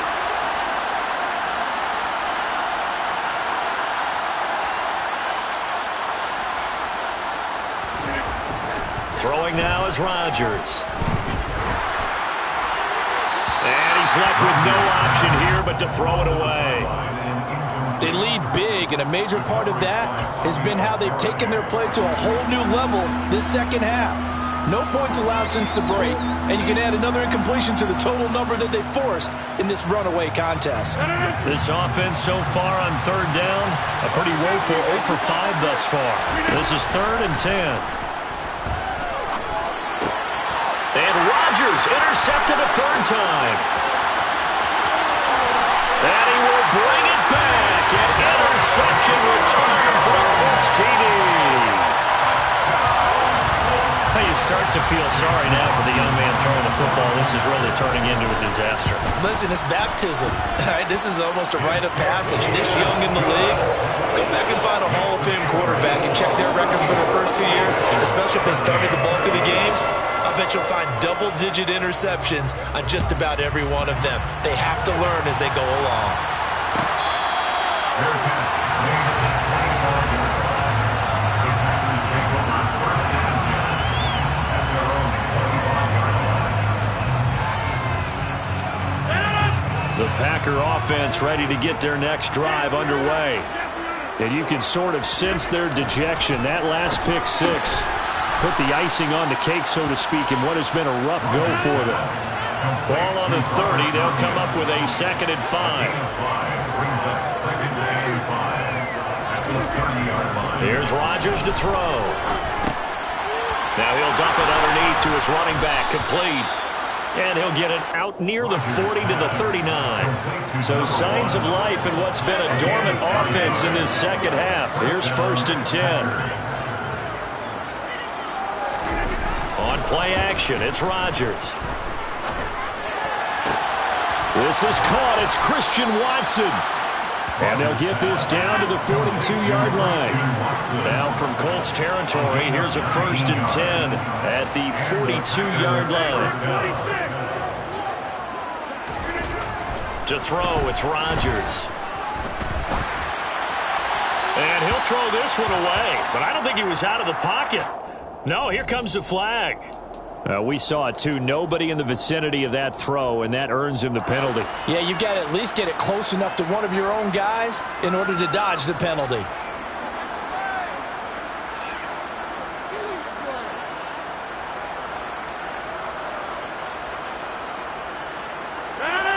Throwing now is Rodgers. And he's left with no option here but to throw it away. They lead big, and a major part of that has been how they've taken their play to a whole new level this second half. No points allowed since the break, and you can add another incompletion to the total number that they forced in this runaway contest. This offense so far on third down, a pretty woeful 0 for 5 thus far. This is third and 10. And Rodgers intercepted a third time. And he will bring it back. An interception return for the Colts TD. You start to feel sorry now for the young man throwing the football. This is really turning into a disaster. Listen, it's baptism. Right? This is almost a rite of passage. This young in the league, go back and find a Hall of Fame quarterback and check their records for their first 2 years, especially if they started the bulk of the games. I bet you'll find double-digit interceptions on just about every one of them. They have to learn as they go along. The Packer offense ready to get their next drive underway. And you can sort of sense their dejection. That last pick six put the icing on the cake, so to speak, in what has been a rough go for them. Ball on the 30. They'll come up with a 2nd and 5. Here's Rodgers to throw. Now he'll dump it underneath to his running back. Complete. And he'll get it out near the 40 to the 39. So signs of life in what's been a dormant offense in this second half. Here's 1st and 10. On play action, it's Rodgers. This is caught. It's Christian Watson. And they'll get this down to the 42-yard line. Now from Colts territory, here's a 1st and 10 at the 42-yard line. To throw, it's Rodgers. And he'll throw this one away, but I don't think he was out of the pocket. No, here comes the flag. We saw it, too. Nobody in the vicinity of that throw, and that earns him the penalty. Yeah, you've got to at least get it close enough to one of your own guys in order to dodge the penalty.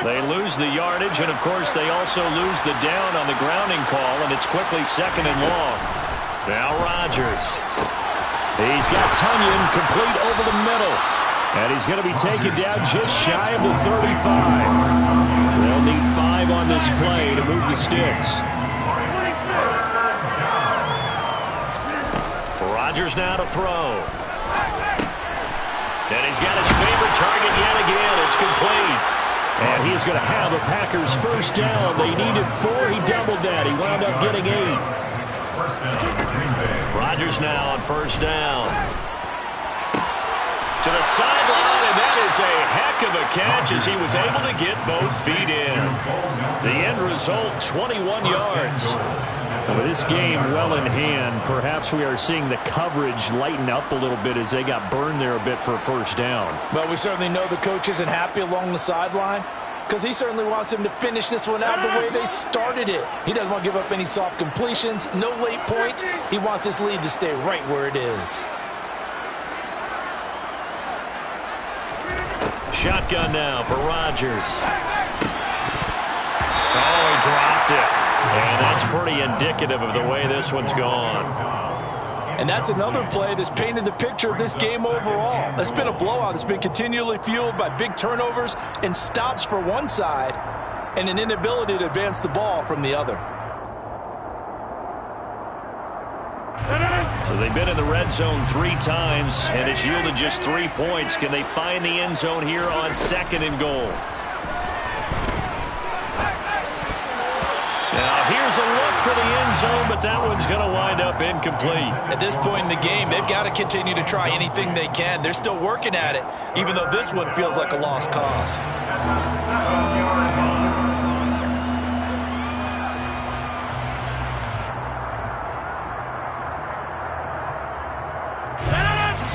They lose the yardage, and, of course, they also lose the down on the grounding call, and it's quickly 2nd and long. Now Rodgers. He's got Tunyon complete over the middle. And he's going to be taken down just shy of the 35. They'll need 5 on this play to move the sticks. Rodgers now to throw. And he's got his favorite target yet again. It's complete. And he is going to have the Packers' 1st down. They needed 4. He doubled that. He wound up getting 8. Rodgers now on 1st down. To the sideline, and that is a heck of a catch as he was able to get both feet in. The end result, 21 yards. With this game well in hand, perhaps we are seeing the coverage lighten up a little bit as they got burned there a bit for a 1st down. Well, we certainly know the coach isn't happy along the sideline because he certainly wants them to finish this one out the way they started it. He doesn't want to give up any soft completions, no late points. He wants his lead to stay right where it is. Shotgun now for Rodgers. Oh, he dropped it. And that's pretty indicative of the way this one's gone. And that's another play that's painted the picture of this game overall. It's been a blowout. It's been continually fueled by big turnovers and stops for one side and an inability to advance the ball from the other. So they've been in the red zone 3 times, and it's yielded just 3 points. Can they find the end zone here on 2nd and goal? Now, here's a look for the end zone, but that one's going to wind up incomplete. At this point in the game, they've got to continue to try anything they can. They're still working at it, even though this one feels like a lost cause.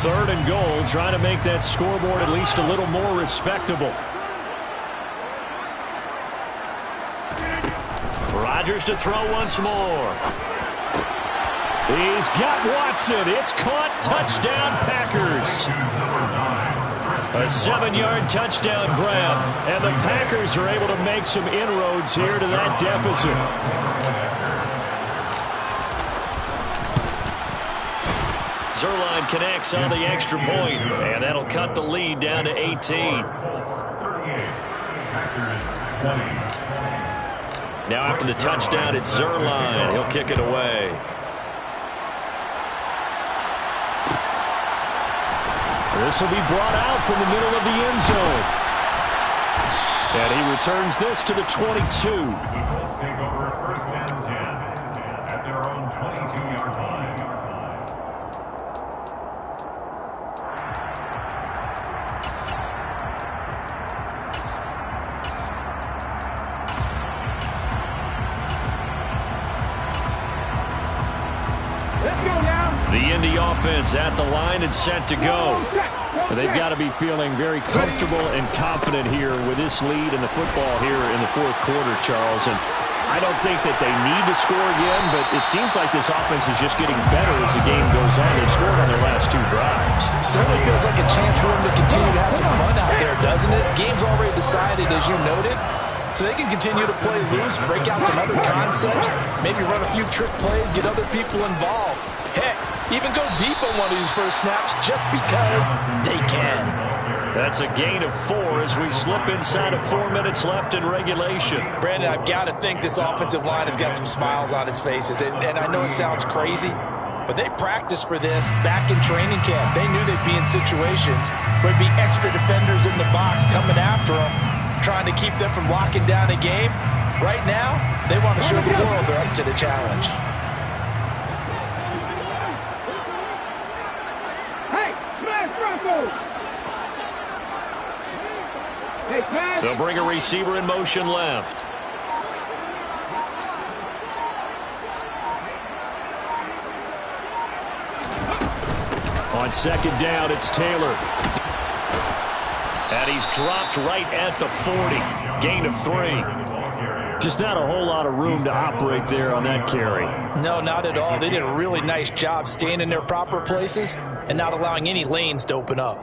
Third and goal, trying to make that scoreboard at least a little more respectable. Rodgers to throw once more. He's got Watson. It's caught. Touchdown, Packers. A 7-yard touchdown grab. And the Packers are able to make some inroads here to that deficit. Zerline connects on the extra point, and that'll cut the lead down to 18. Now after the touchdown, it's Zerline. He'll kick it away. This will be brought out from the middle of the end zone. And he returns this to the 22. The Colts take over 1st and 10 at their own 22-yard line. The Indy offense at the line and set to go. They've got to be feeling very comfortable and confident here with this lead in the football here in the 4th quarter, Charles. And I don't think that they need to score again, but it seems like this offense is just getting better as the game goes on. They've scored on their last 2 drives. Certainly feels like a chance for them to continue to have some fun out there, doesn't it? Game's already decided, as you noted. So they can continue to play loose, break out some other concepts, maybe run a few trick plays, get other people involved. Heck, even go deep on one of these first snaps just because they can. That's a gain of 4 as we slip inside of 4 minutes left in regulation. Brandon, I've got to think this offensive line has got some smiles on its faces. And I know it sounds crazy, but they practiced for this back in training camp. They knew they'd be in situations where there'd be extra defenders in the box coming after them, trying to keep them from locking down a game. Right now, they want to show the world they're up to the challenge. Hey, smash Bronco! Hey, pass! They'll bring a receiver in motion left. On second down, it's Taylor. And he's dropped right at the 40. Gain of 3. Just not a whole lot of room to operate there on that carry. No, not at all. They did a really nice job staying in their proper places and not allowing any lanes to open up.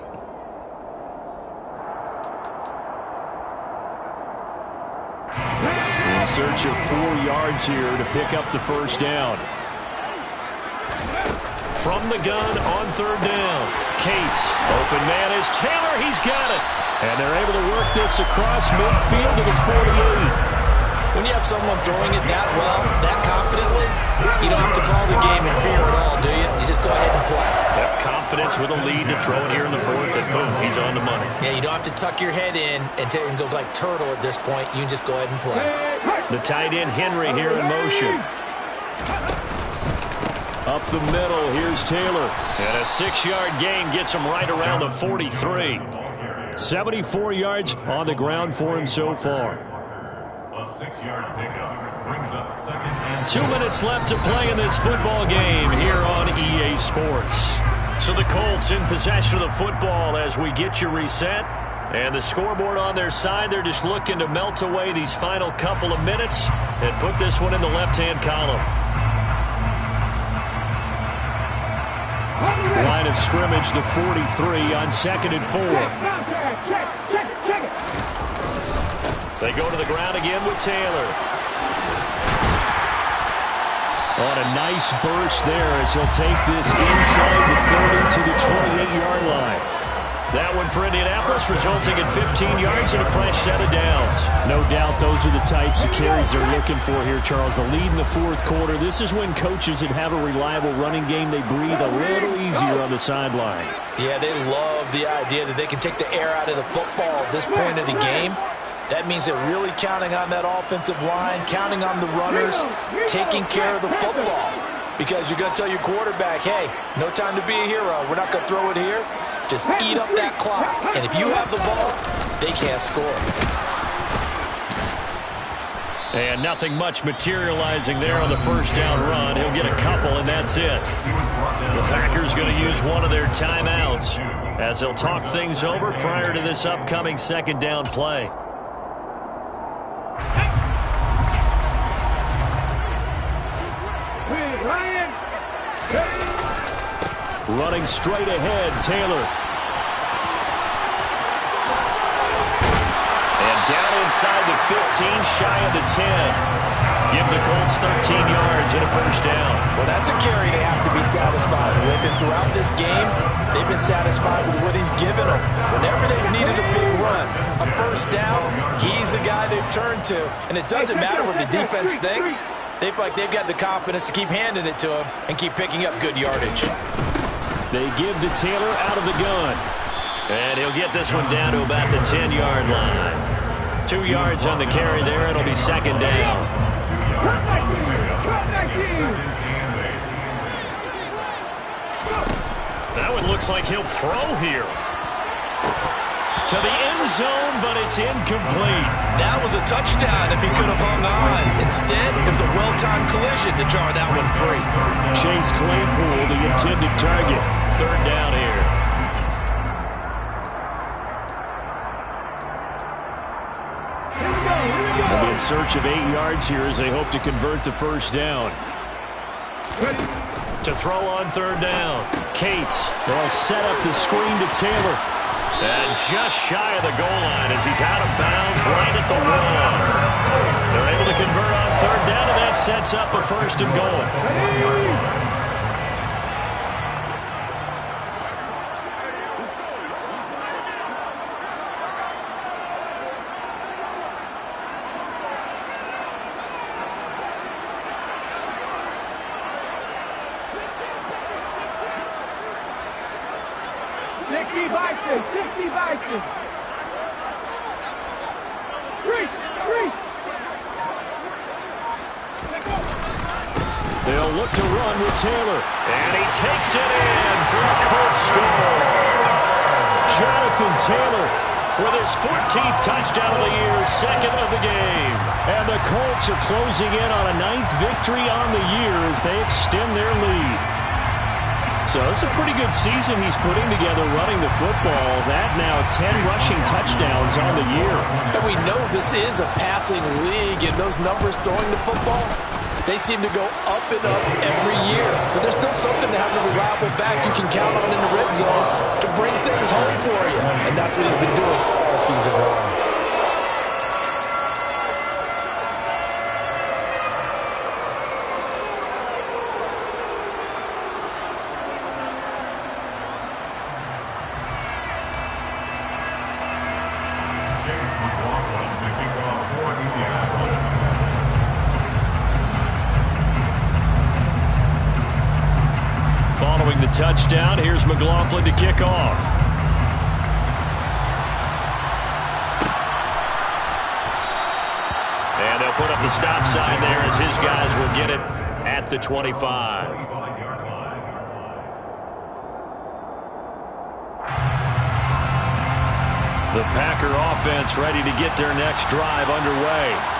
In search of 4 yards here to pick up the first down. From the gun on third down. Cates. Open man is Taylor. He's got it. And they're able to work this across midfield to the 48. When you have someone throwing it that well, that confidently, you don't have to call the game in fear at all, do you? You just go ahead and play. Yep, confidence with a lead to throw it here in the 4th, and boom, he's on the money. Yeah, you don't have to tuck your head in and go like turtle at this point. You can just go ahead and play. The tight end Henry here in motion. Up the middle, here's Taylor. And a 6-yard gain gets him right around the 43. 74 yards on the ground for him so far. A 6-yard pickup brings up second and 2 minutes left to play in this football game here on EA Sports. So the Colts in possession of the football as we get you reset. And the scoreboard on their side, they're just looking to melt away these final couple of minutes and put this one in the left-hand column. Line of scrimmage, the 43 on 2nd and 4. Check it. They go to the ground again with Taylor. On a nice burst there as he'll take this inside the 30 to the 28-yard line. That one for Indianapolis, resulting in 15 yards and a fresh set of downs. No doubt those are the types of carries they're looking for here, Charles. The lead in the 4th quarter. This is when coaches that have a reliable running game, they breathe a little easier on the sideline. Yeah, they love the idea that they can take the air out of the football at this point of the game. That means they're really counting on that offensive line, counting on the runners, taking care of the football. Because you're going to tell your quarterback, hey, no time to be a hero. We're not going to throw it here. Just eat up that clock. And if you have the ball, they can't score. And nothing much materializing there on the first down run. He'll get a couple, and that's it. The Packers going to use one of their timeouts as they'll talk things over prior to this upcoming second down play. Running straight ahead, Taylor. And down inside the 15, shy of the 10. Give the Colts 13 yards and a first down. Well, that's a carry they have to be satisfied with. And throughout this game, they've been satisfied with what he's given them. Whenever they've needed a big run, a first down, he's the guy they've turned to. And it doesn't matter what the defense thinks. They feel like they've got the confidence to keep handing it to him and keep picking up good yardage. They give to Taylor out of the gun. And he'll get this one down to about the 10-yard line. 2 yards on the carry there. It'll be second down. That one looks like he'll throw here. To the end zone, but it's incomplete. That was a touchdown if he could have hung on. Instead, it was a well-timed collision to jar that one free. Chase Claypool, the intended target. Third down here. They'll be in search of 8 yards here as they hope to convert the first down. To throw on third down. Cates. They'll set up the screen to Taylor. And just shy of the goal line as he's out of bounds right at the wall. They're able to convert on third down, and that sets up a first and goal. to run with Taylor. And he takes it in for a Colts score. Jonathan Taylor with his 14th touchdown of the year, second of the game. And the Colts are closing in on a 9th victory on the year as they extend their lead. So it's a pretty good season he's putting together running the football. That now 10 rushing touchdowns on the year. And we know this is a passing league, and those numbers throwing the football, they seem to go up and up every year. But there's still something to have a reliable back you can count on in the red zone to bring things home for you. And that's what he's been doing all season long. Following the touchdown, here's McLaughlin to kick off. And they'll put up the stop sign there as his guys will get it at the 25. The Packer offense ready to get their next drive underway.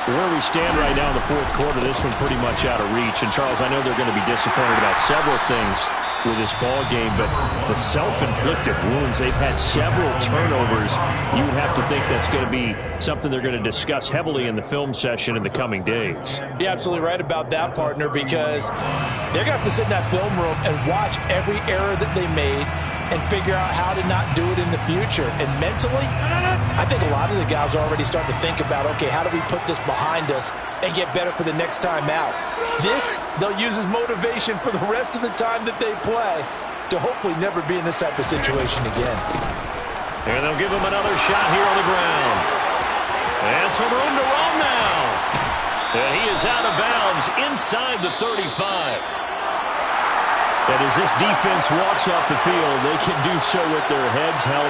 Where we stand right now in the fourth quarter, this one pretty much out of reach. And, Charles, I know they're going to be disappointed about several things with this ball game, but the self-inflicted wounds, they've had several turnovers. You would have to think that's going to be something they're going to discuss heavily in the film session in the coming days. You're absolutely right about that, partner, because they're going to have to sit in that film room and watch every error that they made and figure out how to not do it in the future. And mentally, I think a lot of the guys are already starting to think about, okay, how do we put this behind us and get better for the next time out? This, they'll use as motivation for the rest of the time that they play to hopefully never be in this type of situation again. And they'll give him another shot here on the ground. And some room to run now. And he is out of bounds inside the 35. And as this defense walks off the field, they can do so with their heads held